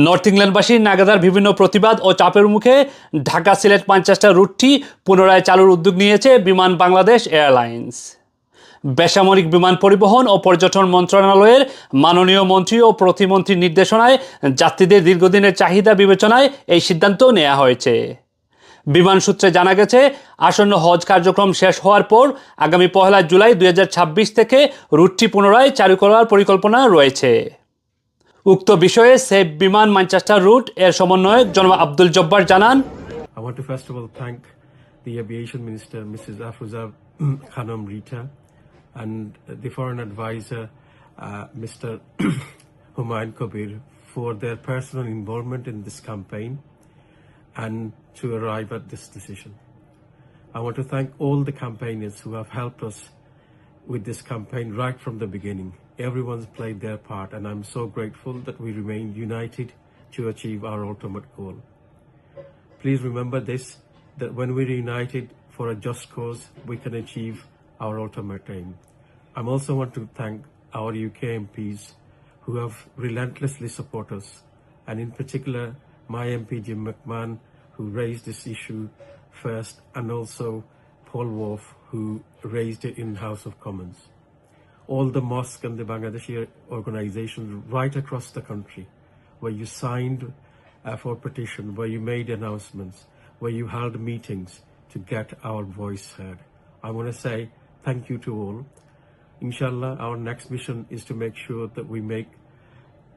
North ইংল্যান্ডবাসীর নাগাদার বিভিন্ন প্রতিবাদ ও চাপের মুখে ঢাকা সিলেট ম্যানচেস্টার রুটটি পুনরায় চালুর উদ্যোগ নিয়েছে বিমান বাংলাদেশ এয়ারলাইন্স। বেসামরিক বিমান পরিবহন ও পর্যটন মন্ত্রণালয়ের মাননীয় মন্ত্রী ও প্রতিমন্ত্রীর নির্দেশনায় যাত্রীদের দীর্ঘদিনের চাহিদা বিবেচনায় এই সিদ্ধান্ত নেওয়া হয়েছে। বিমান সূত্রে জানা গেছে, আসন্ন হজ কার্যক্রম শেষ হওয়ার পর আগামী 1 জুলাই 2026 থেকে রুটটি পুনরায় চালু করার পরিকল্পনা রয়েছে। উক্ত বিষয়ে সেফ বিমান ম্যানচেস্টার রুট এর সমন্বয়ক জনাব আব্দুল জব্বার জানান, I want to first of all thank the Aviation Minister, Mrs. Afroza Khanum Rita, and the Foreign Advisor, Mr. Humayun Kabir, for their personal involvement in this campaign and to arrive at this decision. I want to thank all the campaigners who have helped us with this campaign right from the beginning. Everyone's played their part, and I'm so grateful that we remain united to achieve our ultimate goal. Please remember this, that when we're united for a just cause, we can achieve our ultimate aim. I also want to thank our UK MPs who have relentlessly supported us, and in particular my MP Jim McMahon, who raised this issue first, and also Paul Wolf, who raised it in House of Commons. All the mosques and the Bangladeshi organizations right across the country, where you signed for petition, where you made announcements, where you held meetings to get our voice heard. I want to say thank you to all. Inshallah, our next mission is to make sure that we make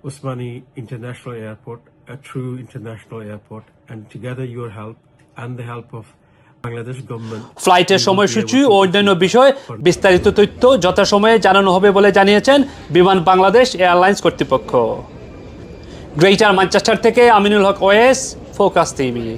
Usmani International Airport a true international airport, and together your help and the help of Bangladesh government. ফ্লাইটের সময়সূচি ও অন্যান্য বিষয় বিস্তারিত তথ্য যথাসময়ে জানানো হবে বলে জানিয়েছেন বিমান বাংলাদেশ এয়ারলাইন্স কর্তৃপক্ষ। গ্রেটার ম্যানচেস্টার থেকে আমিনুল হক ওয়েস, ফোকাস টিভি।